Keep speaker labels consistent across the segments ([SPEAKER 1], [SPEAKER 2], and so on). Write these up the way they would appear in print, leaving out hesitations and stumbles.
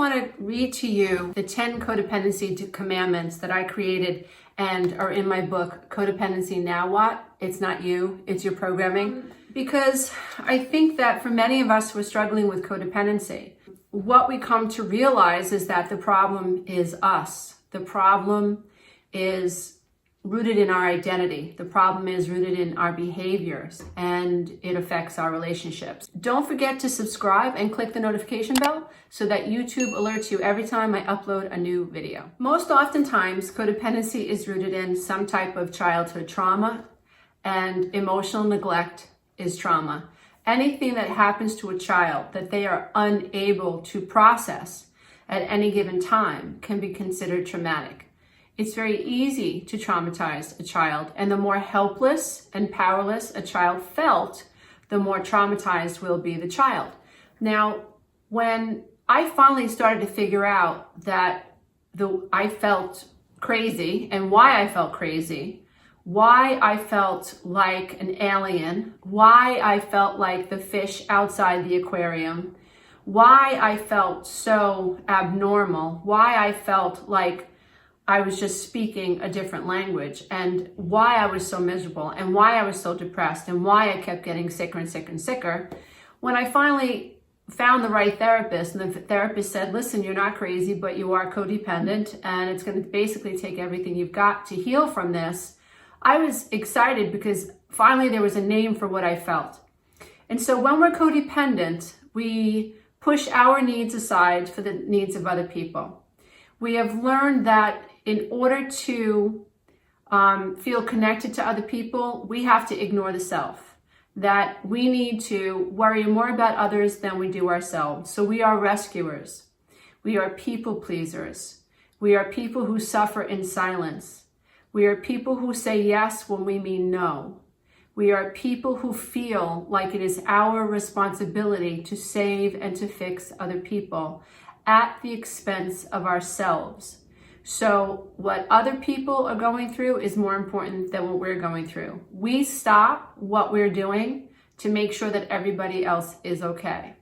[SPEAKER 1] want to read to you the 10 Codependency Commandments that I created and are in my book, Codependency Now What? It's not you, it's your programming. Because I think that for many of us who are struggling with codependency, what we come to realize is that the problem is us. The problem is rooted in our identity. The problem is rooted in our behaviors, and it affects our relationships. Don't forget to subscribe and click the notification bell so that YouTube alerts you every time I upload a new video. Most oftentimes, codependency is rooted in some type of childhood trauma, and emotional neglect is trauma. Anything that happens to a child that they are unable to process at any given time can be considered traumatic. It's very easy to traumatize a child, and the more helpless and powerless a child felt, the more traumatized will be the child. Now, when I finally started to figure out that I felt crazy and why I felt crazy, why I felt like an alien, why I felt like the fish outside the aquarium, why I felt so abnormal, why I felt like I was just speaking a different language, and why I was so miserable, and why I was so depressed, and why I kept getting sicker and sicker and sicker. When I finally found the right therapist, and the therapist said, listen, you're not crazy, but you are codependent, and it's going to basically take everything you've got to heal from this, I was excited because finally there was a name for what I felt. And so when we're codependent, we push our needs aside for the needs of other people. We have learned that in order to feel connected to other people, we have to ignore the self. That we need to worry more about others than we do ourselves. So we are rescuers. We are people pleasers. We are people who suffer in silence. We are people who say yes when we mean no. We are people who feel like it is our responsibility to save and to fix other people at the expense of ourselves. So what other people are going through is more important than what we're going through. We stop what we're doing to make sure that everybody else is okay.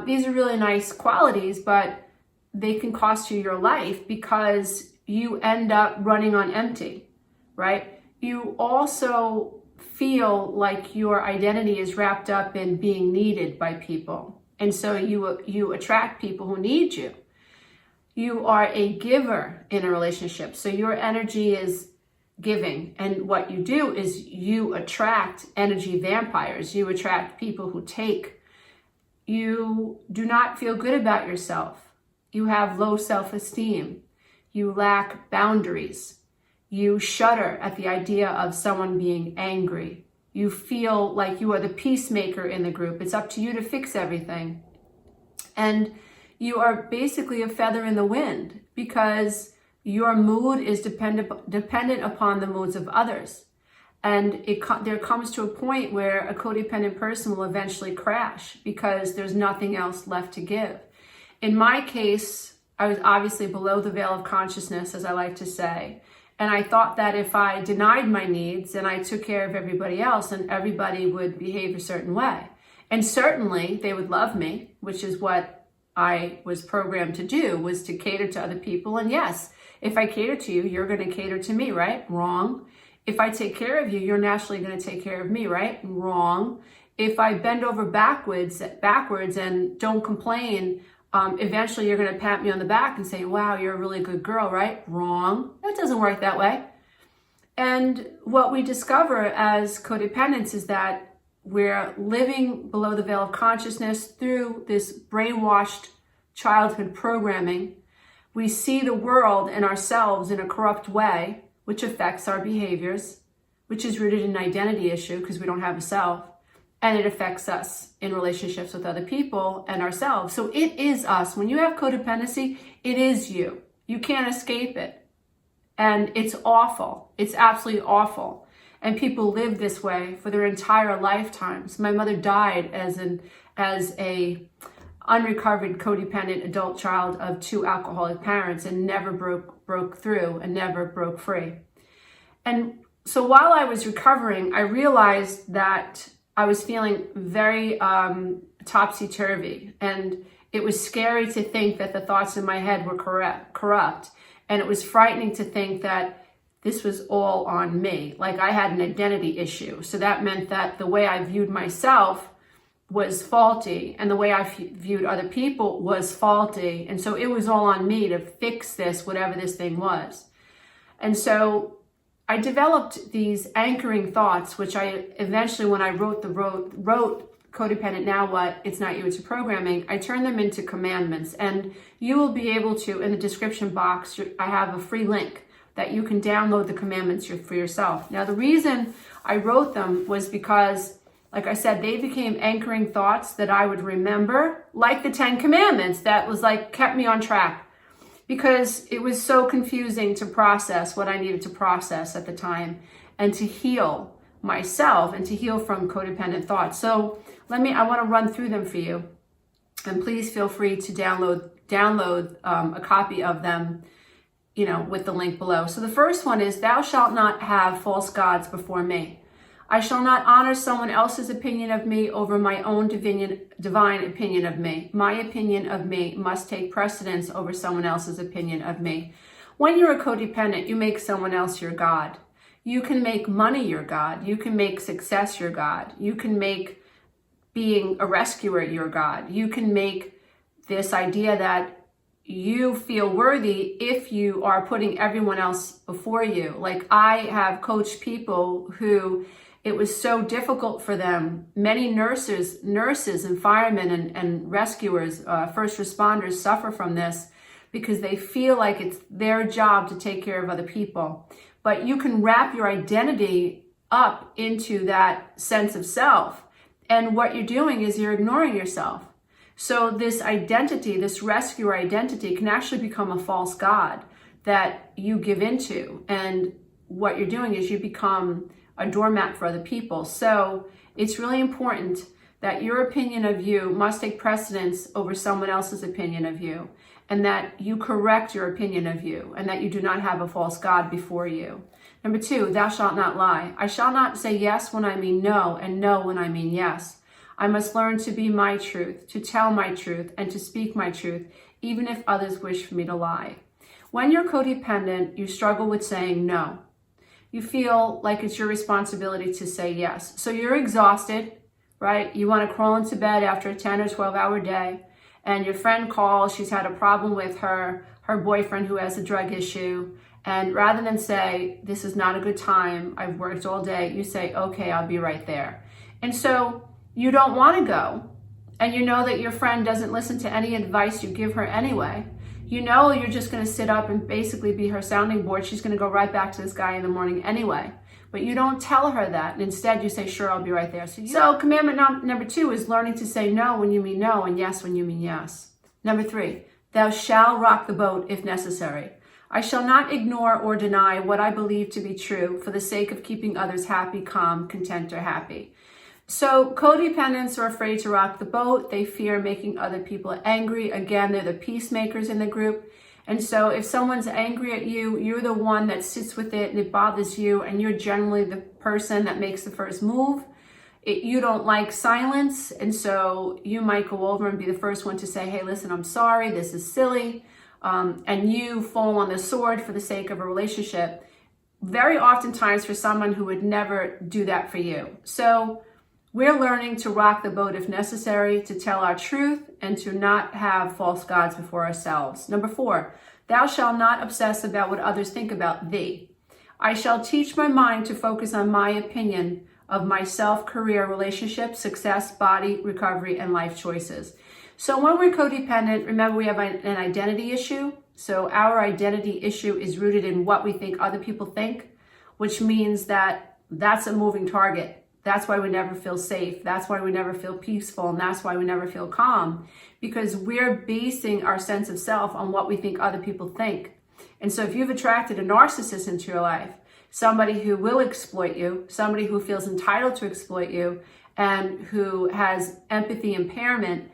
[SPEAKER 1] These are really nice qualities, but they can cost you your life because you end up running on empty, right? You also feel like your identity is wrapped up in being needed by people. And so you attract people who need you. You are a giver in a relationship. So your energy is giving. And what you do is you attract energy vampires. You attract people who take. You do not feel good about yourself. You have low self-esteem. You lack boundaries. You shudder at the idea of someone being angry. You feel like you are the peacemaker in the group. It's up to you to fix everything. And you are basically a feather in the wind because your mood is dependent upon the moods of others. And there comes to a point where a codependent person will eventually crash because there's nothing else left to give. In my case, I was obviously below the veil of consciousness, as I like to say. And I thought that if I denied my needs and I took care of everybody else, then everybody would behave a certain way. And certainly they would love me, which is what I was programmed to do, was to cater to other people. And yes, if I cater to you, you're going to cater to me, right? Wrong. If I take care of you, you're naturally going to take care of me, right? Wrong. If I bend over backwards and don't complain, eventually you're going to pat me on the back and say, wow, you're a really good girl, right? Wrong. That doesn't work that way. And what we discover as codependents is that we're living below the veil of consciousness through this brainwashed childhood programming. We see the world and ourselves in a corrupt way, which affects our behaviors, which is rooted in an identity issue because we don't have a self. And it affects us in relationships with other people and ourselves. So it is us. When you have codependency, it is you. You can't escape it. And it's awful. It's absolutely awful. And people live this way for their entire lifetimes. My mother died as a unrecovered codependent adult child of two alcoholic parents and never broke through and never broke free. And so while I was recovering, I realized that I was feeling very topsy-turvy. And It was scary to think that the thoughts in my head were corrupt. And it was frightening to think that this was all on me. Like I had an identity issue. So that meant that the way I viewed myself was faulty, and the way I viewed other people was faulty. And so it was all on me to fix this, whatever this thing was. And so I developed these anchoring thoughts, which I eventually, when I wrote Codependent Now What, It's Not You, It's Your Programming, I turned them into commandments. And you will be able to, in the description box, I have a free link that you can download the commandments for yourself. Now, the reason I wrote them was because, like I said, they became anchoring thoughts that I would remember, like the 10 Commandments, that was like, kept me on track. Because it was so confusing to process what I needed to process at the time and to heal myself and to heal from codependent thoughts. So I want to run through them for you. And please feel free to download a copy of them, with the link below. So the first one is, thou shalt not have false gods before me. I shall not honor someone else's opinion of me over my own divine opinion of me. My opinion of me must take precedence over someone else's opinion of me. When you're a codependent, you make someone else your God. You can make money your God. You can make success your God. You can make being a rescuer your God. You can make this idea that you feel worthy if you are putting everyone else before you. Like I have coached people who it was so difficult for them. Many nurses and firemen and rescuers, first responders suffer from this because they feel like it's their job to take care of other people. But you can wrap your identity up into that sense of self. And what you're doing is you're ignoring yourself. So this identity, this rescuer identity, can actually become a false god that you give into. And what you're doing is you become a doormat for other people. So it's really important that your opinion of you must take precedence over someone else's opinion of you, and that you correct your opinion of you, and that you do not have a false god before you. Number 2, thou shalt not lie. I shall not say yes when I mean no, and no when I mean yes. I must learn to be my truth, to tell my truth, and to speak my truth, even if others wish for me to lie. When you're codependent, you struggle with saying no. You feel like it's your responsibility to say yes. So you're exhausted, right? You want to crawl into bed after a 10 or 12-hour day, and your friend calls. She's had a problem with her boyfriend who has a drug issue. And rather than say, this is not a good time, I've worked all day, you say, okay, I'll be right there. And so you don't want to go. And you know that your friend doesn't listen to any advice you give her anyway. You know you're just going to sit up and basically be her sounding board. She's going to go right back to this guy in the morning anyway. But you don't tell her that. And instead you say, sure, I'll be right there. So commandment number 2 is learning to say no when you mean no and yes when you mean yes. Number 3, thou shalt rock the boat if necessary. I shall not ignore or deny what I believe to be true for the sake of keeping others happy, calm, content, or happy. So codependents are afraid to rock the boat. They fear making other people angry. Again, they're the peacemakers in the group. And so if someone's angry at you, you're the one that sits with it and it bothers you, and you're generally the person that makes the first move. You don't like silence, and so you might go over and be the first one to say, hey, listen, I'm sorry, this is silly. And you fall on the sword for the sake of a relationship, very oftentimes for someone who would never do that for you. So we're learning to rock the boat if necessary, to tell our truth, and to not have false gods before ourselves. Number 4, thou shalt not obsess about what others think about thee. I shall teach my mind to focus on my opinion of myself, career, relationship, success, body, recovery, and life choices. So when we're codependent, remember we have an identity issue. So our identity issue is rooted in what we think other people think, which means that that's a moving target. That's why we never feel safe. That's why we never feel peaceful. And that's why we never feel calm, because we're basing our sense of self on what we think other people think. And so if you've attracted a narcissist into your life, somebody who will exploit you, somebody who feels entitled to exploit you, and who has empathy impairment,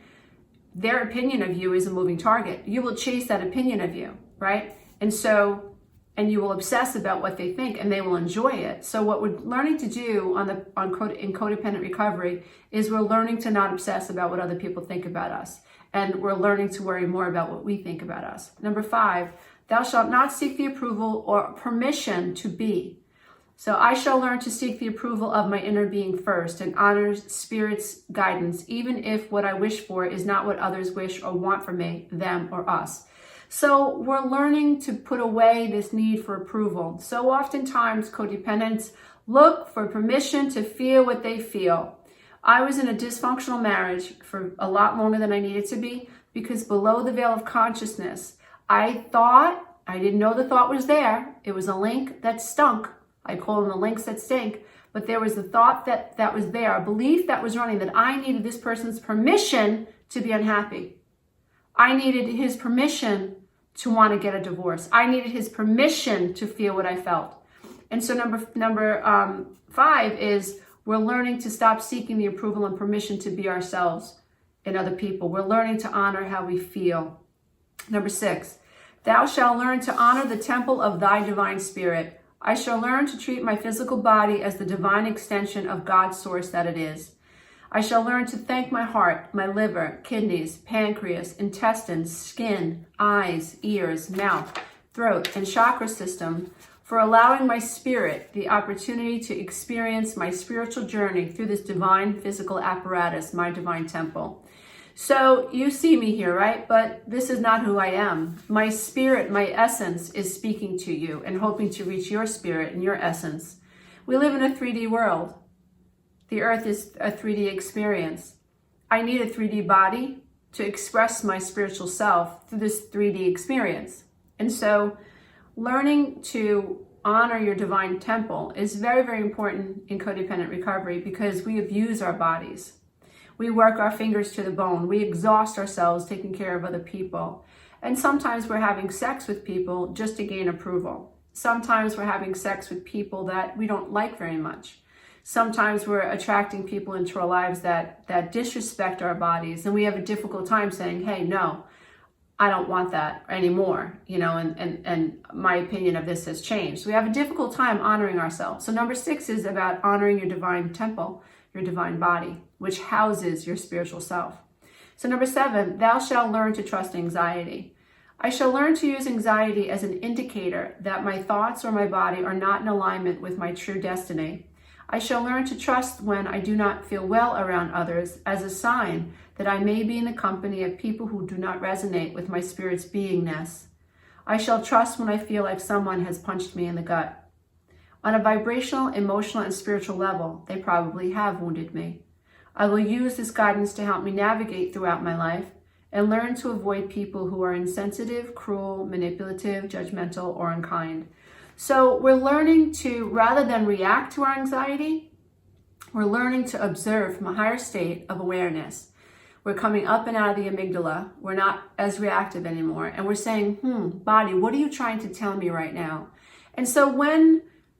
[SPEAKER 1] their opinion of you is a moving target. You will chase that opinion of you, right? And so and you will obsess about what they think, and they will enjoy it. So what we're learning to do in codependent recovery is we're learning to not obsess about what other people think about us. And we're learning to worry more about what we think about us. Number 5, thou shalt not seek the approval or permission to be. So I shall learn to seek the approval of my inner being first and honor Spirit's guidance, even if what I wish for is not what others wish or want for me, them, or us. So we're learning to put away this need for approval. So oftentimes codependents look for permission to feel what they feel. I was in a dysfunctional marriage for a lot longer than I needed to be because below the veil of consciousness, I didn't know the thought was there. It was a link that stunk. I call them the links that stink. But there was the thought that was there, a belief that was running that I needed this person's permission to be unhappy. I needed his permission to want to get a divorce. I needed his permission to feel what I felt. And so number 5 is we're learning to stop seeking the approval and permission to be ourselves in other people. We're learning to honor how we feel. Number 6, thou shalt learn to honor the temple of thy divine spirit. I shall learn to treat my physical body as the divine extension of God's source that it is. I shall learn to thank my heart, my liver, kidneys, pancreas, intestines, skin, eyes, ears, mouth, throat, and chakra system for allowing my spirit the opportunity to experience my spiritual journey through this divine physical apparatus, my divine temple. So you see me here, right? But this is not who I am. My spirit, my essence is speaking to you and hoping to reach your spirit and your essence. We live in a 3D world. The earth is a 3D experience. I need a 3D body to express my spiritual self through this 3D experience. And so learning to honor your divine temple is very, very important in codependent recovery because we abuse our bodies. We work our fingers to the bone. We exhaust ourselves taking care of other people. And sometimes we're having sex with people just to gain approval. Sometimes we're having sex with people that we don't like very much. Sometimes we're attracting people into our lives that disrespect our bodies, and we have a difficult time saying, hey, no, I don't want that anymore, and my opinion of this has changed. So we have a difficult time honoring ourselves. So number 6 is about honoring your divine temple, your divine body, which houses your spiritual self. So number 7, thou shalt learn to trust anxiety. I shall learn to use anxiety as an indicator that my thoughts or my body are not in alignment with my true destiny. I shall learn to trust when I do not feel well around others as a sign that I may be in the company of people who do not resonate with my spirit's beingness. I shall trust when I feel like someone has punched me in the gut. On a vibrational, emotional, and spiritual level, they probably have wounded me. I will use this guidance to help me navigate throughout my life and learn to avoid people who are insensitive, cruel, manipulative, judgmental, or unkind. So we're learning to, rather than react to our anxiety, we're learning to observe from a higher state of awareness. We're coming up and out of the amygdala. We're not as reactive anymore. And we're saying, body, what are you trying to tell me right now? And so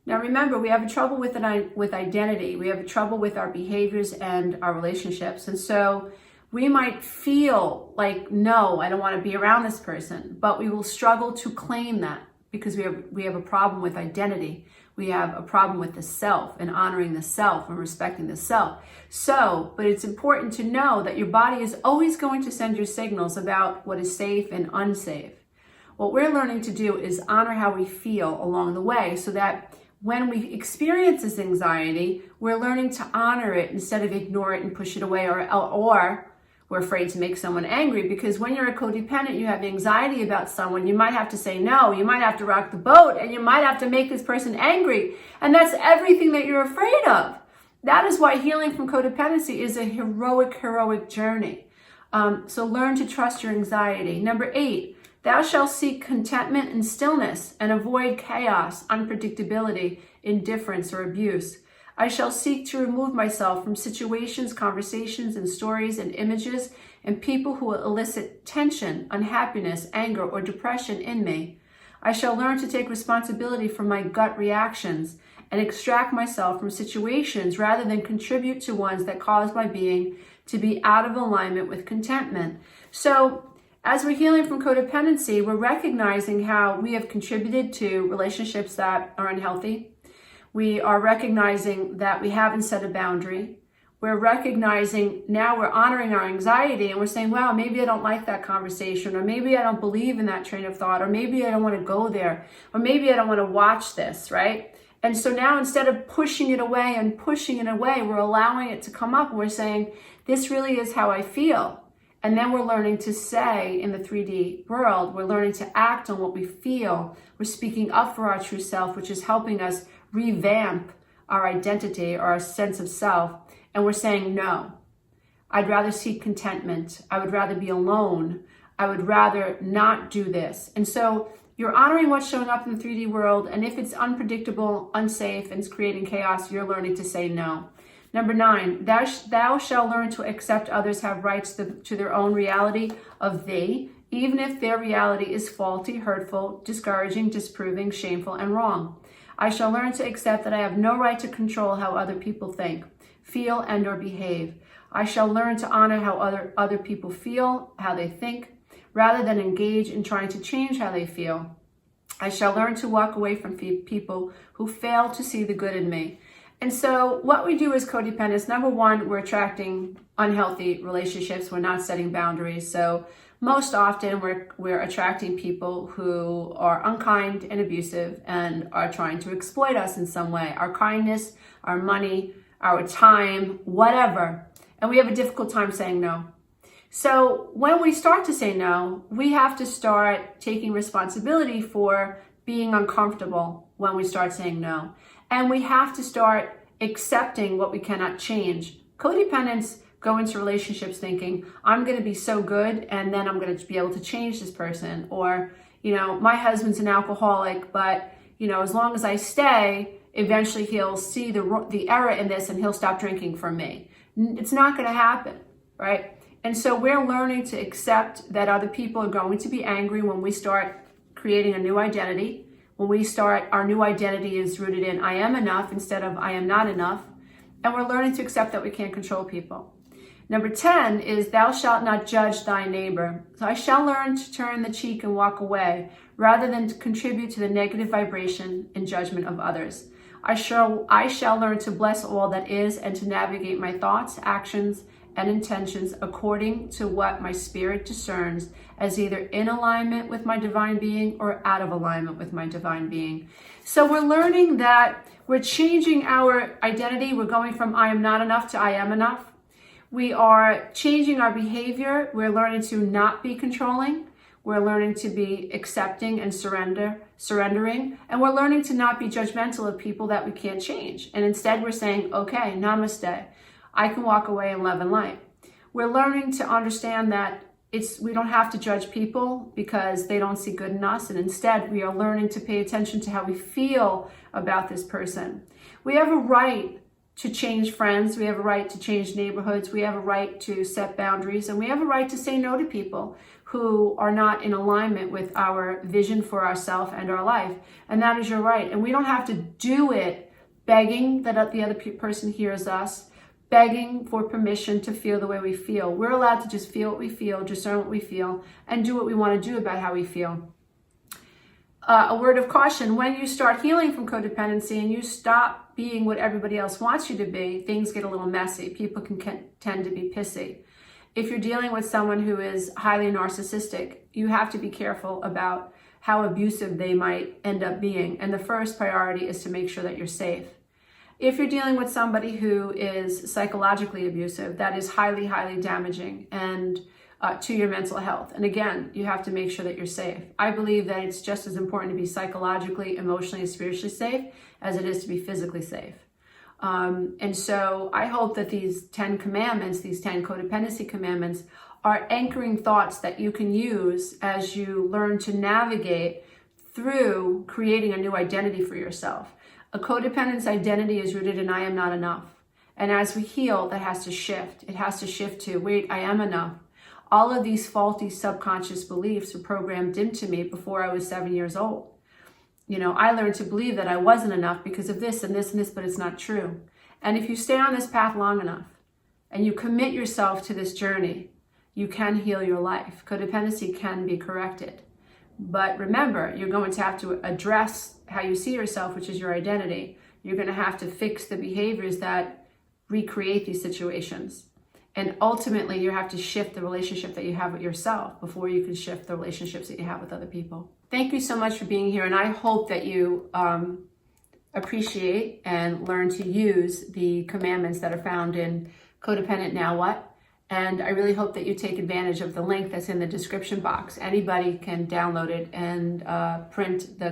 [SPEAKER 1] now remember, we have trouble with identity. We have trouble with our behaviors and our relationships. And so we might feel like, no, I don't want to be around this person, but we will struggle to claim that because we have a problem with identity. We have a problem with the self and honoring the self and respecting the self. But it's important to know that your body is always going to send you signals about what is safe and unsafe. What we're learning to do is honor how we feel along the way so that when we experience this anxiety, we're learning to honor it instead of ignore it and push it away, or we're afraid to make someone angry, because when you're a codependent, you have anxiety about someone, you might have to say no, you might have to rock the boat, and you might have to make this person angry. And that's everything that you're afraid of. That is why healing from codependency is a heroic journey. So learn to trust your anxiety. Number 8, thou shalt seek contentment and stillness and avoid chaos, unpredictability, indifference, or abuse. I shall seek to remove myself from situations, conversations, and stories and images and people who will elicit tension, unhappiness, anger, or depression in me. I shall learn to take responsibility for my gut reactions and extract myself from situations rather than contribute to ones that cause my being to be out of alignment with contentment. So As we're healing from codependency, we're recognizing how we have contributed to relationships that are unhealthy. We are recognizing that we haven't set a boundary. We're recognizing now we're honoring our anxiety and we're saying, wow, maybe I don't like that conversation, or maybe I don't believe in that train of thought, or maybe I don't want to go there, or maybe I don't want to watch this, right? And so now instead of pushing it away and pushing it away, we're allowing it to come up and we're saying, this really is how I feel. And then we're learning to say in the 3D world, we're learning to act on what we feel. We're speaking up for our true self, which is helping us revamp our identity or our sense of self. And we're saying, no, I'd rather seek contentment. I would rather be alone. I would rather not do this. And so you're honoring what's showing up in the 3D world. And if it's unpredictable, unsafe, and it's creating chaos, you're learning to say no. Number 9, thou shalt learn to accept others have rights to their own reality of thee, even if their reality is faulty, hurtful, discouraging, disproving, shameful, and wrong. I shall learn to accept that I have no right to control how other people think, feel, and or behave. I shall learn to honor how other people feel, how they think, rather than engage in trying to change how they feel. I shall learn to walk away from people who fail to see the good in me. And so what we do as codependents, number 1, we're attracting unhealthy relationships. We're not setting boundaries. So most often we're attracting people who are unkind and abusive and are trying to exploit us in some way. Our kindness, our money, our time, whatever. And we have a difficult time saying no. So when we start to say no, we have to start taking responsibility for being uncomfortable when we start saying no. And we have to start accepting what we cannot change. Codependents go into relationships thinking, I'm going to be so good and then I'm going to be able to change this person. Or, my husband's an alcoholic, but, as long as I stay, eventually he'll see the error in this and he'll stop drinking from me. It's not going to happen, right? And so we're learning to accept that other people are going to be angry when we start creating a new identity. When we start, our new identity is rooted in I am enough instead of I am not enough. And we're learning to accept that we can't control people. Number 10 is thou shalt not judge thy neighbor. So I shall learn to turn the cheek and walk away rather than to contribute to the negative vibration and judgment of others. I shall learn to bless all that is and to navigate my thoughts, actions, and intentions according to what my spirit discerns as either in alignment with my divine being or out of alignment with my divine being. So we're learning that we're changing our identity. We're going from I am not enough to I am enough. We are changing our behavior. We're learning to not be controlling. We're learning to be accepting and surrendering. And we're learning to not be judgmental of people that we can't change. And instead we're saying, okay, namaste. I can walk away in love and light. We're learning to understand that we don't have to judge people because they don't see good in us. And instead, we are learning to pay attention to how we feel about this person. We have a right to change friends. We have a right to change neighborhoods. We have a right to set boundaries. And we have a right to say no to people who are not in alignment with our vision for ourselves and our life. And that is your right. And we don't have to do it begging that the other person hears us, begging for permission to feel the way we feel. We're allowed to just feel what we feel, discern what we feel, and do what we want to do about how we feel. A word of caution, when you start healing from codependency and you stop being what everybody else wants you to be, things get a little messy. People can tend to be pissy. If you're dealing with someone who is highly narcissistic, you have to be careful about how abusive they might end up being. And the first priority is to make sure that you're safe. If you're dealing with somebody who is psychologically abusive, that is highly, highly damaging and to your mental health. And again, you have to make sure that you're safe. I believe that it's just as important to be psychologically, emotionally, and spiritually safe as it is to be physically safe. And so I hope that these 10 commandments, these 10 codependency commandments, are anchoring thoughts that you can use as you learn to navigate through creating a new identity for yourself. A codependent's identity is rooted in I am not enough. And as we heal, that has to shift. It has to shift to, wait, I am enough. All of these faulty subconscious beliefs were programmed into me before I was 7 years old. I learned to believe that I wasn't enough because of this and this and this, but it's not true. And if you stay on this path long enough and you commit yourself to this journey, you can heal your life. Codependency can be corrected. But remember, you're going to have to address how you see yourself, which is your identity. You're going to have to fix the behaviors that recreate these situations. And ultimately, you have to shift the relationship that you have with yourself before you can shift the relationships that you have with other people. Thank you so much for being here. And I hope that you appreciate and learn to use the commandments that are found in Codependent Now What? And I really hope that you take advantage of the link that's in the description box. Anybody can download it and print the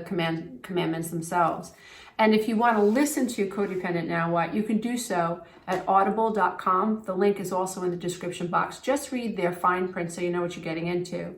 [SPEAKER 1] commandments themselves. And if you want to listen to Codependent Now What, you can do so at audible.com. The link is also in the description box. Just read their fine print so you know what you're getting into.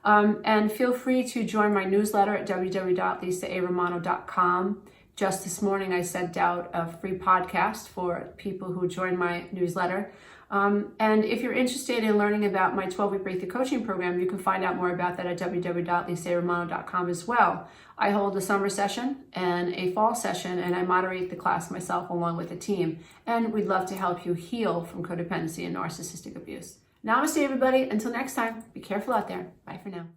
[SPEAKER 1] And feel free to join my newsletter at www.lisaaromano.com. Just this morning, I sent out a free podcast for people who join my newsletter. And if you're interested in learning about my 12-week breakthrough coaching program, you can find out more about that at www.lisaaromano.com as well. I hold a summer session and a fall session, and I moderate the class myself along with the team. And we'd love to help you heal from codependency and narcissistic abuse. Namaste, everybody. Until next time, be careful out there. Bye for now.